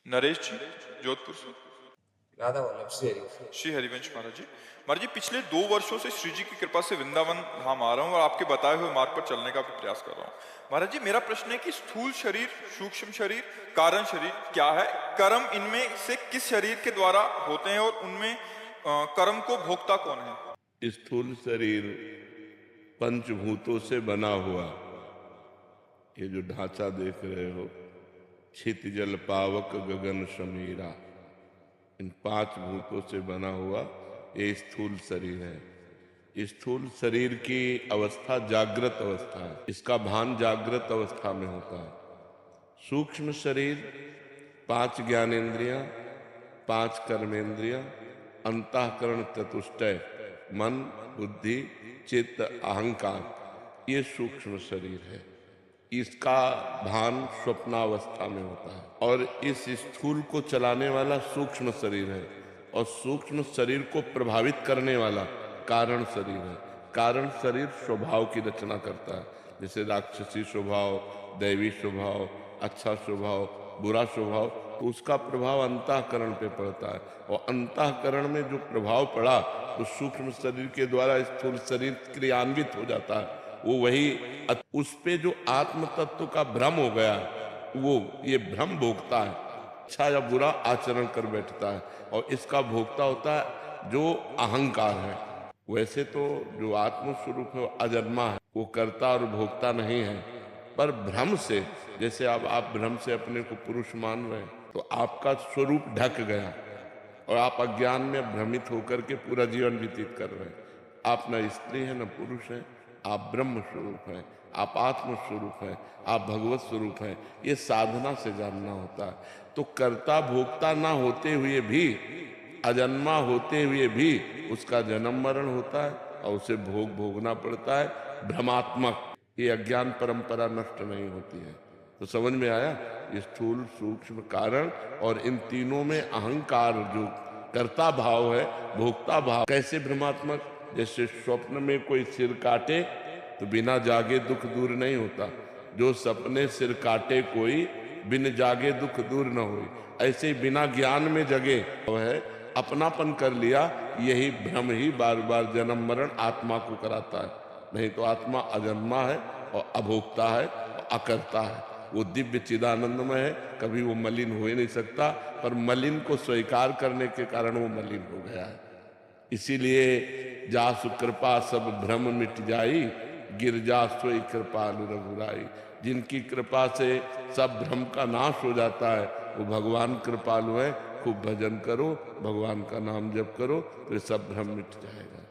नरेश जी, जोधपुर से। राधा वल्लभ श्री हरिवंश महाराज जी। महाराज जी, पिछले 2 वर्षों से श्री जी की कृपा से वृंदावन धाम आ रहा हूँ और आपके बताए हुए मार्ग पर चलने का भी प्रयास कर रहा हूँ। महाराज जी, मेरा प्रश्न है कि स्थूल शरीर, सूक्ष्म शरीर, कारण शरीर क्या है? कर्म इनमें से किस शरीर के द्वारा होते हैं और उनमें कर्म को भोगता कौन है? स्थूल शरीर पंचभूतों से बना हुआ, ये जो ढांचा देख रहे हो, छित जल पावक गगन समीरा, इन 5 भूतों से बना हुआ ये स्थूल शरीर है। स्थूल शरीर की अवस्था जागृत अवस्था है, इसका भान जागृत अवस्था में होता है। सूक्ष्म शरीर 5 ज्ञानेंद्रियां, 5 कर्मेंद्रियां, अंतःकरण चतुष्टय, मन, बुद्धि, चित्त, अहंकार, ये सूक्ष्म शरीर है। इसका भान स्वप्नावस्था में होता है और इस स्थूल को चलाने वाला सूक्ष्म शरीर है और सूक्ष्म शरीर को प्रभावित करने वाला कारण शरीर है। कारण शरीर स्वभाव की रचना करता है, जैसे राक्षसी स्वभाव, दैवी स्वभाव, अच्छा स्वभाव, बुरा स्वभाव, तो उसका प्रभाव अंतःकरण पे पड़ता है और अंतःकरण में जो प्रभाव पड़ा तो सूक्ष्म शरीर के द्वारा स्थूल शरीर क्रियान्वित हो जाता है। वो वही उस पे जो आत्म तत्व का भ्रम हो गया, वो ये भ्रम भोगता है, अच्छा या बुरा आचरण कर बैठता है और इसका भोगता होता है जो अहंकार है। वैसे तो जो आत्म स्वरूप है अजन्मा है, वो कर्ता और भोगता नहीं है, पर भ्रम से, जैसे अब आप भ्रम से अपने को पुरुष मान रहे हैं तो आपका स्वरूप ढक गया और आप अज्ञान में भ्रमित होकर के पूरा जीवन व्यतीत कर रहे हैं। आप न स्त्री है न पुरुष है, आप ब्रह्म स्वरूप हैं, आप आत्म स्वरूप हैं, आप भगवत स्वरूप हैं। ये साधना से जानना होता है। तो कर्ता भोक्ता ना होते हुए भी, अजन्मा होते हुए भी उसका जन्म मरण होता है और उसे भोग भोगना पड़ता है भ्रमात्मक। ये अज्ञान परंपरा नष्ट नहीं होती है। तो समझ में आया? ये स्थूल, सूक्ष्म, कारण और इन तीनों में अहंकार जो कर्ता भाव है, भोक्ता भाव, कैसे भ्रमात्मक? जैसे स्वप्न में कोई सिर काटे तो बिना जागे दुख दूर नहीं होता, जो सपने सिर काटे कोई बिन जागे दुख दूर न होई। ऐसे ही बिना ज्ञान में जगे है, अपनापन कर लिया, यही भ्रम ही बार बार जन्म मरण आत्मा को कराता है। नहीं तो आत्मा अजन्मा है और अभोक्ता है और अकर्ता है। वो दिव्य चिदानंदमय है, कभी वो मलिन हो ही नहीं सकता, पर मलिन को स्वीकार करने के कारण वो मलिन हो गया है। इसीलिए जासु कृपा सब भ्रम मिट जाई, गिरजा सोई कृपालु रघुराई। जिनकी कृपा से सब भ्रम का नाश हो जाता है वो भगवान कृपालु है। खूब भजन करो, भगवान का नाम जप करो, तो सब भ्रम मिट जाएगा।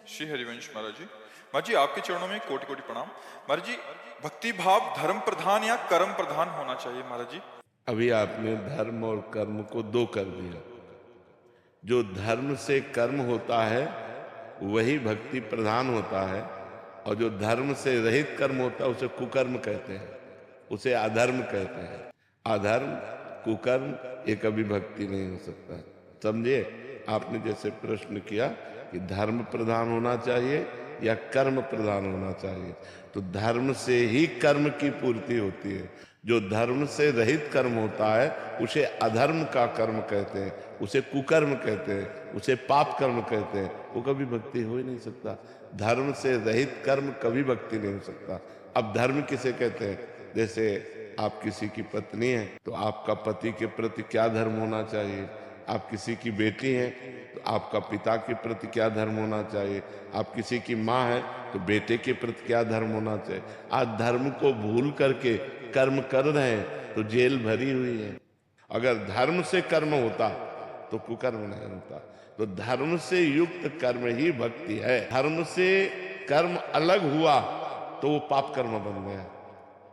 श्री हरिवंश महाराज जी। महाराज जी, आपके चरणों में कोटि कोटि प्रणाम। महाराज जी, भक्ति भाव धर्म प्रधान या कर्म प्रधान होना चाहिए? महाराज जी, अभी आपने धर्म और कर्म को 2 कर दिया। जो धर्म से कर्म होता है वही भक्ति प्रधान होता है और जो धर्म से रहित कर्म होता है उसे कुकर्म कहते हैं, उसे अधर्म कहते हैं। अधर्म, कुकर्म, ये कभी भक्ति नहीं हो सकता। समझे? आपने जैसे प्रश्न किया कि धर्म प्रधान होना चाहिए या कर्म प्रधान होना चाहिए, तो धर्म से ही कर्म की पूर्ति होती है। जो धर्म से रहित कर्म होता है उसे अधर्म का कर्म कहते हैं, उसे कुकर्म कहते हैं, उसे पाप कर्म कहते हैं। वो कभी भक्ति हो ही नहीं सकता। धर्म से रहित कर्म कभी भक्ति नहीं हो सकता। अब धर्म किसे कहते हैं? जैसे आप किसी की पत्नी हैं तो आपका पति के प्रति क्या धर्म होना चाहिए? आप किसी की बेटी हैं तो आपका पिता के प्रति क्या धर्म होना चाहिए? आप किसी की माँ है तो बेटे के प्रति क्या धर्म होना चाहिए? आज धर्म को भूल करके कर्म कर रहे हैं तो जेल भरी हुई है। अगर धर्म से कर्म होता तो कुकर्म नहीं होता। तो धर्म से युक्त कर्म ही भक्ति है। धर्म से कर्म अलग हुआ तो वो पाप कर्म बन गया,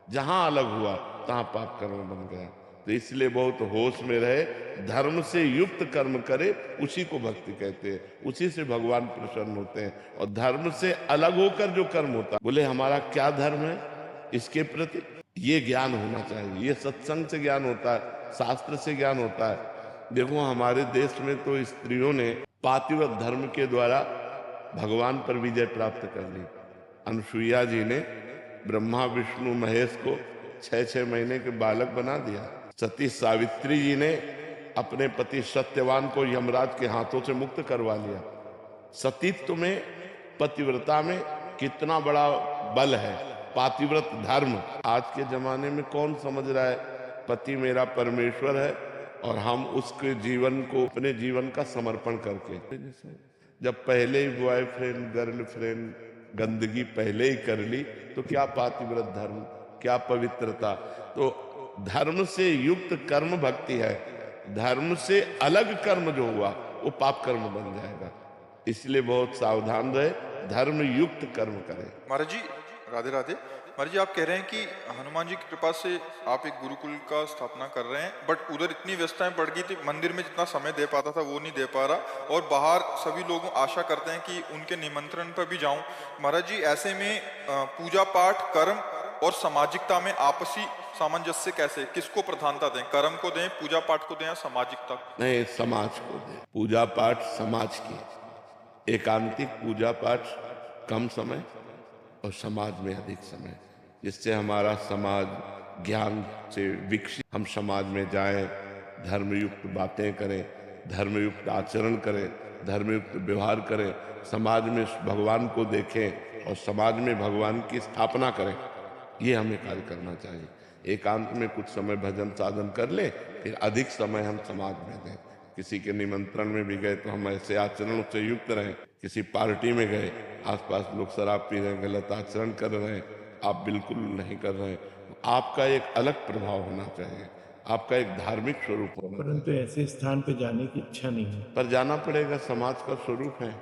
जहां अलग हुआ तहां पाप कर्म बन गया। तो इसलिए बहुत होश में रहे, धर्म से युक्त कर्म करे उसी को भक्ति कहते हैं, उसी से भगवान प्रसन्न होते हैं। और धर्म से अलग होकर जो कर्म होता, बोले हमारा क्या धर्म है इसके प्रति, ये ज्ञान होना चाहिए। ये सत्संग से ज्ञान होता है, शास्त्र से ज्ञान होता है। देखो हमारे देश में तो स्त्रियों ने पातिव्रत धर्म के द्वारा भगवान पर विजय प्राप्त कर ली। अनुसुईया जी ने ब्रह्मा विष्णु महेश को 6 महीने के बालक बना दिया। सती सावित्री जी ने अपने पति सत्यवान को यमराज के हाथों से मुक्त करवा लिया। सतीत्व में, पतिव्रता में कितना बड़ा बल है। पातिव्रत धर्म आज के जमाने में कौन समझ रहा है? पति मेरा परमेश्वर है और हम उसके जीवन को, अपने जीवन का समर्पण करके, जब पहले ही बॉयफ्रेंड गर्लफ्रेंड गंदगी पहले ही कर ली तो क्या पातिव्रत धर्म, क्या पवित्रता? तो धर्म से युक्त कर्म भक्ति है। धर्म से अलग कर्म जो हुआ वो पाप कर्म बन जाएगा। इसलिए बहुत सावधान रहे, धर्म युक्त कर्म करें। महाराज जी राधे राधे। महाराज जी आप कह रहे हैं कि हनुमान जी की कृपा से आप एक गुरुकुल का स्थापना कर रहे हैं, बट उधर इतनी व्यस्तताएं बढ़ गई थी, मंदिर में जितना समय दे पाता था वो नहीं दे पा रहा, और बाहर सभी लोग आशा करते हैं कि उनके निमंत्रण पर भी जाऊं। महाराज जी ऐसे में पूजा पाठ, कर्म और सामाजिकता में आपसी सामंजस्य कैसे, किसको प्रधानता दें? कर्म को दें, पूजा पाठ को दें या सामाजिकता? नहीं, समाज को दें। पूजा पाठ समाज की, एकांतिक पूजा पाठ कम समय और समाज में अधिक समय, जिससे हमारा समाज ज्ञान से विकसित, हम समाज में जाएं, धर्मयुक्त बातें करें, धर्मयुक्त आचरण करें, धर्मयुक्त व्यवहार करें, समाज में भगवान को देखें और समाज में भगवान की स्थापना करें। ये हमें कार्य करना चाहिए। एकांत में कुछ समय भजन साधन कर ले, फिर अधिक समय हम समाज में दें। किसी के निमंत्रण में भी गए तो हम ऐसे आचरणों से युक्त रहें। किसी पार्टी में गए, आसपास लोग शराब पी रहे हैं, गलत आचरण कर रहे हैं, आप बिल्कुल नहीं कर रहे हैं, आपका एक अलग प्रभाव होना चाहिए, आपका एक धार्मिक स्वरूप होना। परंतु ऐसे स्थान पे जाने की इच्छा नहीं है। पर जाना पड़ेगा, समाज का स्वरूप है।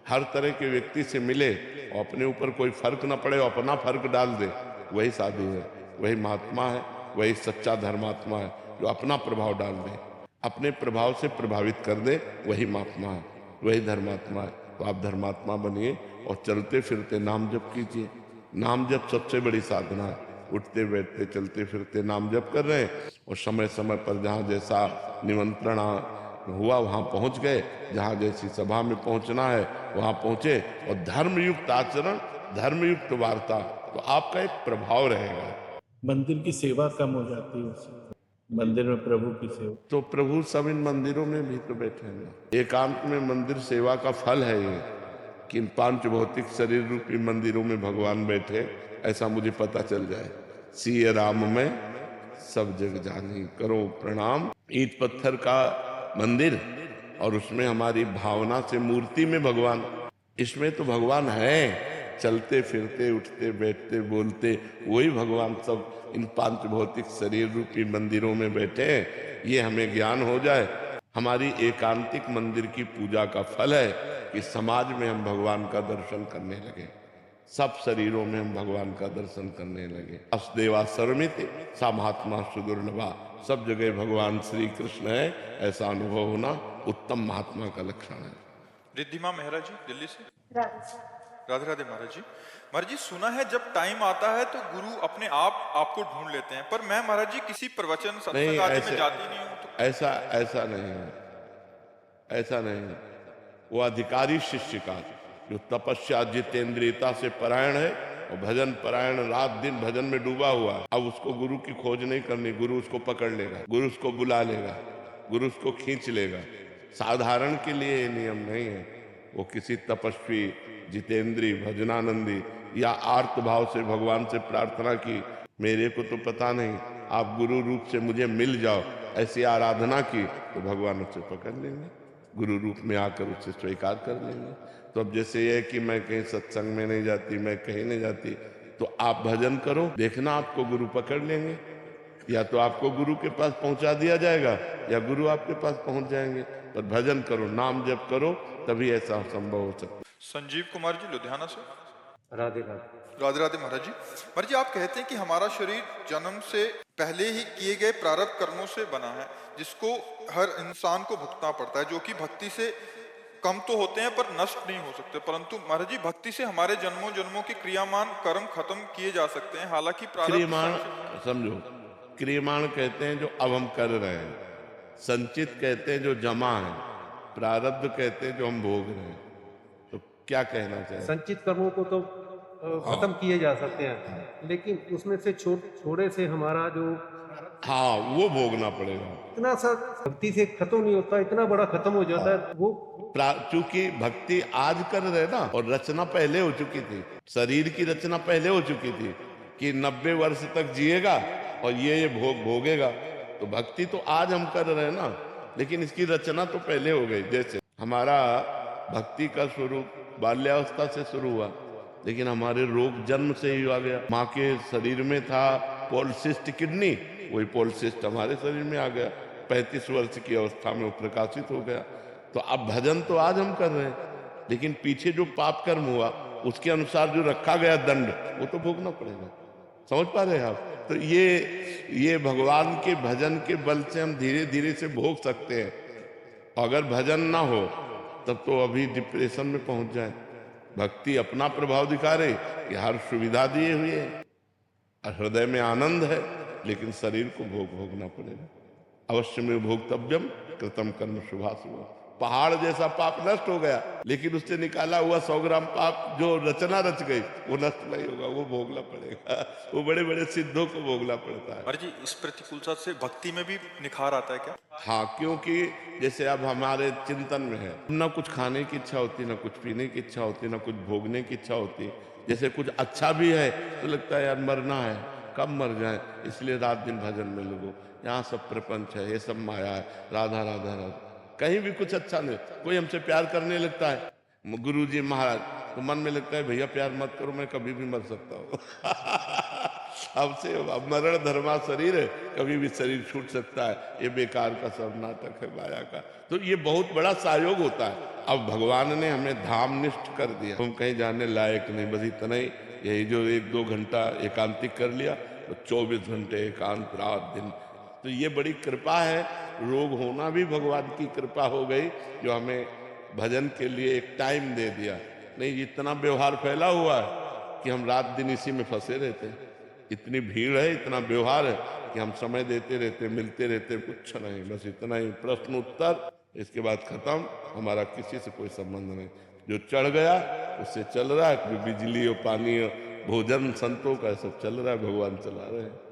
हर तरह के व्यक्ति से मिले और अपने ऊपर कोई फर्क न पड़े और अपना फर्क डाल दे, वही साधु है, वही महात्मा है, वही सच्चा धर्मात्मा है। जो अपना प्रभाव डाल दे, अपने प्रभाव से प्रभावित कर दे, वही महात्मा है, वही धर्मात्मा है। तो आप धर्मात्मा बनिए और चलते फिरते नाम जप कीजिए। नाम जप सबसे बड़ी साधना है। उठते बैठते चलते फिरते नाम जप कर रहे हैं और समय समय पर जहाँ जैसा निमंत्रण हुआ वहाँ पहुँच गए, जहाँ जैसी सभा में पहुँचना है वहाँ पहुँचे, और धर्मयुक्त आचरण, धर्मयुक्त वार्ता, तो आपका एक प्रभाव रहेगा। मंदिर की सेवा कम हो जाती है उससे, मंदिर में प्रभु की सेवा। तो प्रभु सब इन मंदिरों में भी तो बैठे हैं। एकांत में मंदिर सेवा का फल है ये, कि इन पांच भौतिक शरीर रूपी मंदिरों में भगवान बैठे, ऐसा मुझे पता चल जाए। सिय राम में सब जग जानी, करो प्रणाम। ईंट पत्थर का मंदिर और उसमें हमारी भावना से मूर्ति में भगवान, इसमें तो भगवान है। चलते फिरते उठते बैठते बोलते वही भगवान सब इन पांच भौतिक शरीर रूपी मंदिरों में बैठे हैं। ये हमें ज्ञान हो जाए। हमारी एकांतिक मंदिर की पूजा का फल है कि समाज में हम भगवान का दर्शन करने लगे, सब शरीरों में हम भगवान का दर्शन करने लगे। असदेवा सर्वमिति सा महात्मा सुदुर्लभा, सब जगह भगवान श्री कृष्ण है, ऐसा अनुभव होना उत्तम महात्मा का लक्षण है। रिद्धिमा मेहरा जी दिल्ली से। राधे राधे महाराज जी। महाराज जी सुना है जब टाइम आता है तो गुरु अपने आप आपको ढूंढ लेते हैं, पर मैं महाराज जी किसी प्रवचन सत्संग आदि में जाती नहीं हूँ तो... ऐसा नहीं है, ऐसा नहीं है। वो अधिकारी शिष्य का जो तपस्या जितेंद्रियता से परायण है और भजन परायण, रात दिन भजन में डूबा हुआ है, अब उसको गुरु की खोज नहीं करनी, गुरु उसको पकड़ लेगा, गुरु उसको बुला लेगा, गुरु उसको खींच लेगा। साधारण के लिए ये नियम नहीं है। वो किसी तपस्वी, जितेंद्री, भजनानंदी या आर्त भाव से भगवान से प्रार्थना की, मेरे को तो पता नहीं, आप गुरु रूप से मुझे मिल जाओ, ऐसी आराधना की, तो भगवान उससे पकड़ लेंगे, गुरु रूप में आकर उससे स्वीकार कर लेंगे। तो अब जैसे ये कि मैं कहीं सत्संग में नहीं जाती, मैं कहीं नहीं जाती, तो आप भजन करो, देखना आपको गुरु पकड़ लेंगे, या तो आपको गुरु के पास पहुंचा दिया जाएगा या गुरु आपके पास पहुंच जाएंगे। पर भजन करो, नाम जप करो, तभी ऐसा संभव हो सकता। संजीव कुमार जी लुधियाना से। राधे राधे। राधे राधे महाराज जी। महाराज जी आप कहते हैं कि हमारा शरीर जन्म से पहले ही किए गए प्रारब्ध कर्मों से बना है, जिसको हर इंसान को भुगतना पड़ता है, जो कि भक्ति से कम तो होते हैं पर नष्ट नहीं हो सकते। परंतु महाराज जी भक्ति से हमारे जन्मों जन्मों के क्रियामान कर्म खत्म किए जा सकते हैं, हालांकि क्रियमाण समझो, क्रियमाण कहते हैं जो अब हम कर रहे हैं, संचित कहते हैं जो जमा है, प्रारब्ध कहते हैं जो हम भोग रहे हैं। तो क्या कहना चाहिए? संचित कर्मों को तो खत्म किए जा सकते हैं, लेकिन उसमें से थोड़े से हमारा जो हाँ वो भोगना पड़ेगा। इतना सा भक्ति से खत्म नहीं होता, इतना बड़ा खत्म हो जाता है वो। चूंकि भक्ति आज कर रहे ना, और रचना पहले हो चुकी थी, शरीर की रचना पहले हो चुकी थी कि 90 वर्ष तक जिएगा और ये भोग भोगेगा। तो भक्ति तो आज हम कर रहे हैं ना, लेकिन इसकी रचना तो पहले हो गई। जैसे हमारा भक्ति का स्वरूप बाल्यावस्था से शुरू हुआ, लेकिन हमारे रोग जन्म से ही आ गया। माँ के शरीर में था पॉलिसिस्ट किडनी, वही पॉलिसिस्ट हमारे शरीर में आ गया। 35 वर्ष की अवस्था में वो प्रकाशित हो गया। तो अब भजन तो आज हम कर रहे हैं, लेकिन पीछे जो पाप कर्म हुआ उसके अनुसार जो रखा गया दंड, वो तो भोगना पड़ेगा। समझ पा रहे हैं आप? तो ये भगवान के भजन के बल से हम धीरे धीरे से भोग सकते हैं। अगर भजन ना हो तब तो अभी डिप्रेशन में पहुंच जाए। भक्ति अपना प्रभाव दिखा रही कि हर सुविधा दिए हुए है और हृदय में आनंद है, लेकिन शरीर को भोगना पड़ेगा। अवश्य में भोक्तव्यम कृतम कर्म शुभाशुभ। पहाड़ जैसा पाप नष्ट हो गया, लेकिन उससे निकाला हुआ 100 ग्राम पाप जो रचना रच गई वो नष्ट नहीं होगा, वो भोगना पड़ेगा। वो बड़े बड़े सिद्धों को भोगना पड़ता है। महाराज जी, इस प्रतिकूलता से भक्ति में भी निखार आता है क्या? हाँ, क्योंकि जैसे अब हमारे चिंतन में है, ना कुछ खाने की इच्छा होती, ना कुछ पीने की इच्छा होती, ना कुछ भोगने की इच्छा होती। जैसे कुछ अच्छा भी है तो लगता है यार मरना है, कब मर जाए, इसलिए रात दिन भजन में लगो। यहाँ सब प्रपंच है, ये सब माया है, राधा राधा राधा। कहीं भी कुछ अच्छा नहीं। कोई हमसे प्यार करने लगता है, गुरुजी महाराज, तो मन में लगता है भैया प्यार मत करो, मैं कभी भी मर सकता हूँ। हमसे मरण धर्मा शरीर है, कभी भी शरीर छूट सकता है। ये बेकार का सब नाटक है माया का। तो ये बहुत बड़ा सहयोग होता है। अब भगवान ने हमें धामनिष्ठ कर दिया, हम कहीं जाने लायक नहीं, बस इतना ही। यही जो 1-2 घंटा एकांतिक कर लिया तो 24 घंटे एकांत रात दिन। तो ये बड़ी कृपा है। रोग होना भी भगवान की कृपा हो गई, जो हमें भजन के लिए एक टाइम दे दिया। नहीं, इतना व्यवहार फैला हुआ है कि हम रात दिन इसी में फंसे रहते हैं। इतनी भीड़ है, इतना व्यवहार है कि हम समय देते रहते, मिलते रहते, कुछ नहीं, बस इतना ही प्रश्न उत्तर, इसके बाद खत्म। हमारा किसी से कोई संबंध नहीं। जो चढ़ गया उससे चल रहा है, बिजली और पानी और भोजन संतों का सब चल रहा है, भगवान चला रहे हैं।